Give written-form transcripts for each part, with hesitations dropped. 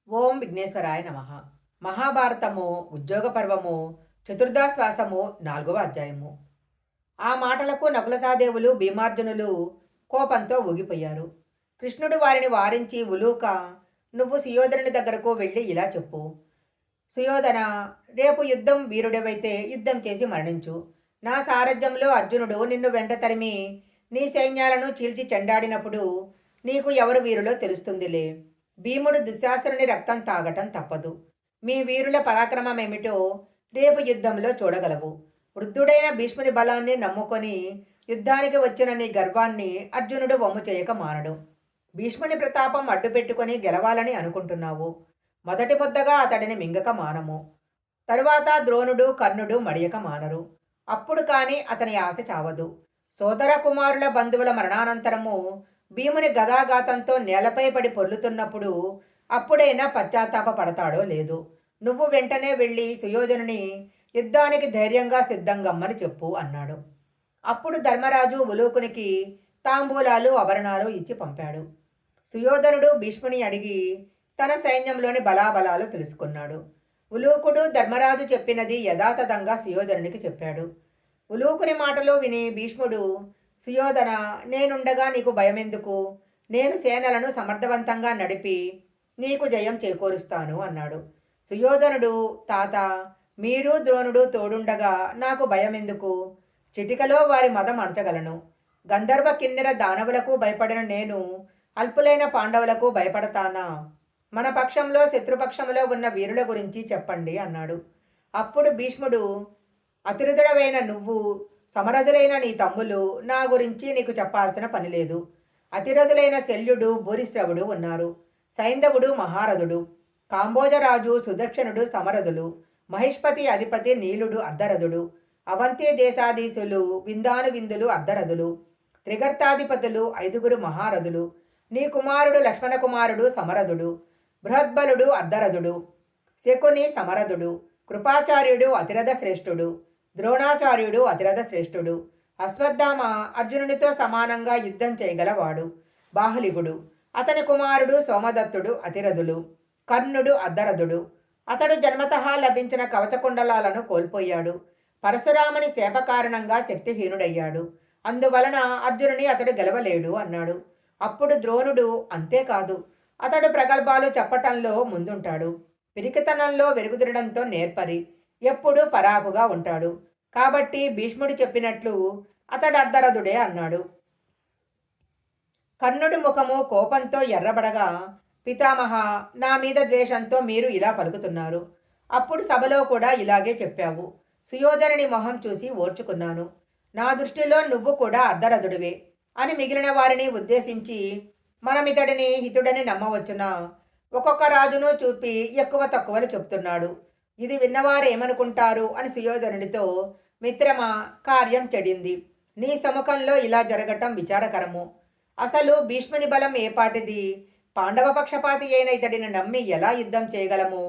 ఓం విఘ్నేశ్వరాయ నమః. మహాభారతము ఉద్యోగ పర్వము చతుర్దాశ్వాసము 4వ అధ్యాయము. ఆ మాటలకు నకుల సహదేవులు భీమార్జునులు కోపంతో ఊగిపోయారు. కృష్ణుడు వారిని వారించి ఉలూక, నువ్వు సుయోధనుని దగ్గరకు వెళ్ళి ఇలా చెప్పు. సుయోధన, రేపు యుద్ధం వీరుడివైతే యుద్ధం చేసి మరణించు. నా సారథ్యంలో అర్జునుడు నిన్ను వెంట తరిమి నీ సైన్యాలను చీల్చి చెండాడినప్పుడు నీకు ఎవరు వీరులో తెలుస్తుందిలే. భీముడు దుశ్శాసనుని రక్తం తాగటం తప్పదు. మీ వీరుల పరాక్రమమేమిటో రేపు యుద్ధంలో చూడగలవు. వృద్ధుడైన భీష్ముని బలాన్ని నమ్ముకొని యుద్ధానికి వచ్చిన నీ గర్వాన్ని అర్జునుడు వమ్ము చేయక మానడు. భీష్ముని ప్రతాపం అడ్డుపెట్టుకొని గెలవాలని అనుకుంటున్నావు. మొదటి ముద్దగా అతడిని మింగక మానము. తరువాత ద్రోణుడు కర్ణుడు మడియక మానరు. అప్పుడు కాని అతని ఆశ చావదు. సోదర కుమారుల బంధువుల మరణానంతరము భీముని గదాఘాతంతో నేలపై పడి పొర్లుతున్నప్పుడు అప్పుడైనా పశ్చాత్తాప పడతాడో లేదు. నువ్వు వెంటనే వెళ్ళి సుయోధనుని యుద్ధానికి ధైర్యంగా సిద్ధంగమ్మని చెప్పు అన్నాడు. అప్పుడు ధర్మరాజు ఉలూకునికి తాంబూలాలు ఆభరణాలు ఇచ్చి పంపాడు. సుయోధనుడు భీష్ముని అడిగి తన సైన్యంలోని బలాబలాలు తెలుసుకున్నాడు. ఉలూకుడు ధర్మరాజు చెప్పినది యథాతథంగా సుయోధనునికి చెప్పాడు. ఉలూకుని మాటలు విని భీష్ముడు, సుయోధన, నేనుండగా నీకు భయమెందుకు? నేను సేనలను సమర్థవంతంగా నడిపి నీకు జయం చేకూరుస్తాను అన్నాడు. సుయోధనుడు, తాత, మీరు ద్రోణుడు తోడుండగా నాకు భయమెందుకు? చిటికలో వారి మదం అణచగలను. గంధర్వ కిన్నెర దానవులకు భయపడిన నేను అల్పులైన పాండవులకు భయపడతానా? మన పక్షంలో శత్రుపక్షంలో ఉన్న వీరుల గురించి చెప్పండి అన్నాడు. అప్పుడు భీష్ముడు, అతిరుదుడవైన నువ్వు, సమరథులైన నీ తమ్ములు నా గురించి నీకు చెప్పాల్సిన పని లేదు. అతిరథులైన శల్యుడు భూరిశ్రవుడు ఉన్నారు. సైంధవుడు మహారథుడు, కాంబోజరాజు సుదక్షిణుడు సమరథులు, మహిష్పతి అధిపతి నీలుడు అర్ధరథుడు, అవంతి దేశాధీశులు విందాను విందులు అర్ధరథులు, త్రిగర్తాధిపతులు 5గురు మహారథులు, నీ కుమారుడు లక్ష్మణ కుమారుడు సమరథుడు, బృహద్బలుడు అర్ధరథుడు, శకుని సమరథుడు, కృపాచార్యుడు అతిరథ శ్రేష్ఠుడు, ద్రోణాచార్యుడు అతిరథ శ్రేష్ఠుడు, అశ్వత్థామ అర్జునునితో సమానంగా యుద్ధం చేయగలవాడు, బాహులిగుడు, అతని కుమారుడు సోమదత్తుడు అతిరథులు, కర్ణుడు అర్ధరథుడు. అతడు జన్మతః లభించిన కవచకుండలాలను కోల్పోయాడు. పరశురాముని శాప కారణంగా శక్తిహీనుడయ్యాడు. అందువలన అర్జునుని అతడు గెలవలేడు అన్నాడు. అప్పుడు ద్రోణుడు, అంతేకాదు, అతడు ప్రగల్భాలు చెప్పటంలో ముందుంటాడు. పిరికితనంలో వెరుగుదిరడంతో నేర్పరి, ఎప్పుడూ పరాకుగా ఉంటాడు. కాబట్టి భీష్ముడు చెప్పినట్లు అతడు అర్ధరథుడే అన్నాడు. కర్ణుడి ముఖము కోపంతో ఎర్రబడగా, పితామహ, నా మీద ద్వేషంతో మీరు ఇలా పలుకుతున్నారు. అప్పుడు సభలో కూడా ఇలాగే చెప్పావు. సుయోధనుని మొహం చూసి ఓర్చుకున్నాను. నా దృష్టిలో నువ్వు కూడా అర్ధరథుడివే అని మిగిలిన వారిని ఉద్దేశించి, మనమితడిని హితుడని నమ్మవచ్చునా? ఒక్కొక్క రాజును చూపి ఎక్కువ తక్కువలు చెప్తున్నాడు. ఇది విన్నవారేమనుకుంటారు అని సుయోధనుడితో, మిత్రమా, కార్యం చెడింది. నీ సముఖంలో ఇలా జరగటం విచారకరము. అసలు భీష్ముని బలం ఏపాటిది? పాండవ పక్షపాతి అయిన ఇతడిని నమ్మి ఎలా యుద్ధం చేయగలము?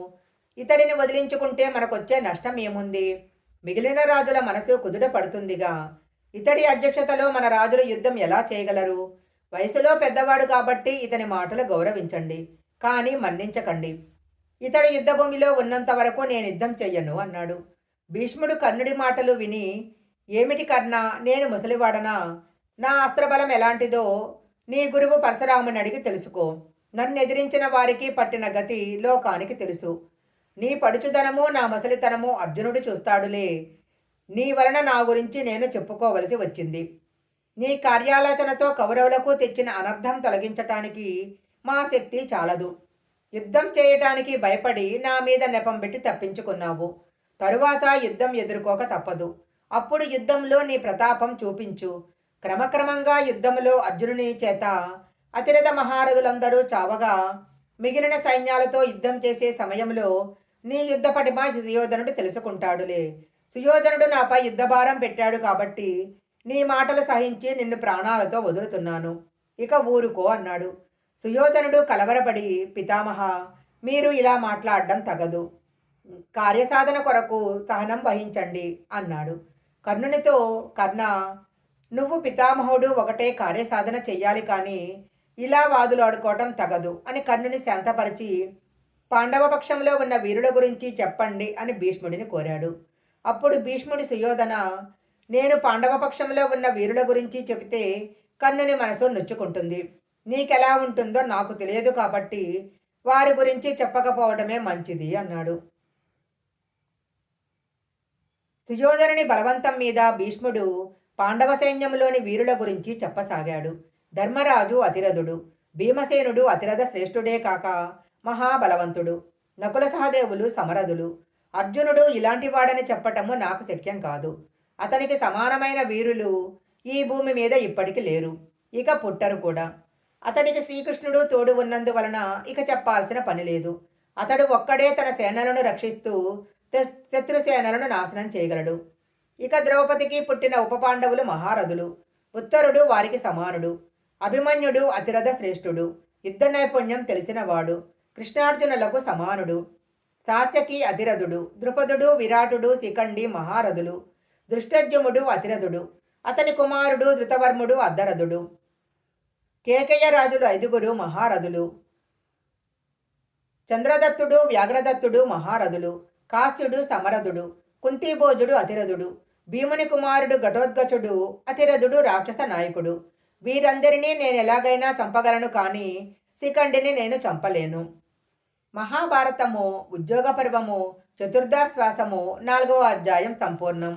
ఇతడిని వదిలించుకుంటే మనకొచ్చే నష్టం ఏముంది? మిగిలిన రాజుల మనసు కుదుట పడుతుందిగా. ఇతడి అధ్యక్షతలో మన రాజులు యుద్ధం ఎలా చేయగలరు? వయసులో పెద్దవాడు కాబట్టి ఇతని మాటలు గౌరవించండి, కానీ మన్నించకండి. ఇతడు యుద్ధభూమిలో ఉన్నంత వరకు నేను యుద్ధం చెయ్యను అన్నాడు. భీష్ముడు కర్ణుడి మాటలు విని, ఏమిటి కర్ణ, నేను ముసలివాడనా? నా అస్త్రబలం ఎలాంటిదో నీ గురువు పరశురాముని అడిగి తెలుసుకో. నన్ను ఎదిరించిన వారికి పట్టిన గతి లోకానికి తెలుసు. నీ పడుచుదనము నా ముసలితనము అర్జునుడు చూస్తాడులే. నీ వలన నా గురించి నేను చెప్పుకోవలసి వచ్చింది. నీ కార్యాలోచనతో కౌరవులకు తెచ్చిన అనర్థం తొలగించటానికి మా శక్తి చాలదు. యుద్ధం చేయటానికి భయపడి నా మీద నెపం పెట్టి తప్పించుకున్నావు. తరువాత యుద్ధం ఎదుర్కోక తప్పదు. అప్పుడు యుద్ధంలో నీ ప్రతాపం చూపించు. క్రమక్రమంగా యుద్ధంలో అర్జునుని చేత అతిరథ మహారథులందరూ చావగా మిగిలిన సైన్యాలతో యుద్ధం చేసే సమయంలో నీ యుద్ధ పటిమ సుయోధనుడు తెలుసుకుంటాడులే. సుయోధనుడు నాపై యుద్ధభారం పెట్టాడు కాబట్టి నీ మాటలు సహించి నిన్ను ప్రాణాలతో వదులుతున్నాను. ఇక ఊరుకో అన్నాడు. సుయోధనుడు కలవరపడి, పితామహ, మీరు ఇలా మాట్లాడడం తగదు. కార్యసాధన కొరకు సహనం వహించండి అన్నాడు. కర్ణునితో, కర్ణ, నువ్వు పితామహుడు ఒకటే కార్యసాధన చెయ్యాలి కానీ ఇలా వాదులాడుకోవటం తగదు అని కర్ణుని శాంతపరిచి, పాండవ పక్షంలో ఉన్న వీరుల గురించి చెప్పండి అని భీష్ముడిని కోరాడు. అప్పుడు భీష్ముడి సుయోధన, నేను పాండవ పక్షంలో ఉన్న వీరుల గురించి చెబితే కర్ణుని మనసు నొచ్చుకుంటుంది. నీకెలా ఉంటుందో నాకు తెలియదు కాబట్టి వారి గురించి చెప్పకపోవడమే మంచిది అన్నాడు. సుయోధనుని బలవంతం మీద భీష్ముడు పాండవ సైన్యంలోని వీరుల గురించి చెప్పసాగాడు. ధర్మరాజు అతిరథుడు, భీమసేనుడు అతిరథ శ్రేష్ఠుడే కాక మహాబలవంతుడు, నకుల సహదేవులు సమరథులు, అర్జునుడు ఇలాంటి వాడని చెప్పటము నాకు శక్యం కాదు. అతనికి సమానమైన వీరులు ఈ భూమి మీద ఇప్పటికి లేరు, ఇక పుట్టరు కూడా. అతడికి శ్రీకృష్ణుడు తోడు ఉన్నందువలన ఇక చెప్పాల్సిన పని లేదు. అతడు ఒక్కడే తన సేనలను రక్షిస్తూ శత్రుసేనలను నాశనం చేయగలడు. ఇక ద్రౌపదికి పుట్టిన ఉపపాండవులు మహారథులు, ఉత్తరుడు వారికి సమానుడు, అభిమన్యుడు అతిరథ శ్రేష్ఠుడు, యుద్ధ నైపుణ్యం తెలిసినవాడు, కృష్ణార్జునులకు సమానుడు, సాత్యకి అతిరథుడు, ద్రుపదుడు విరాటుడు శిఖండి మహారథులు, దృష్టజ్యుముడు అతిరథుడు, అతని కుమారుడు ధృతవర్ముడు అర్ధరథుడు, కేకయ్య రాజులు 5 మహారథులు, చంద్రదత్తుడు వ్యాఘ్రదత్తుడు మహారథులు, కాశ్యుడు సమరథుడు, కుంతిభోజుడు అతిరథుడు, భీముని కుమారుడు ఘటోద్గచుడు అతిరథుడు రాక్షస నాయకుడు. వీరందరినీ నేను ఎలాగైనా చంపగలను, కానీ శిఖండిని నేను చంపలేను. మహాభారతము ఉద్యోగ పర్వము చతుర్థాశ్వాసము 4వ అధ్యాయం సంపూర్ణం.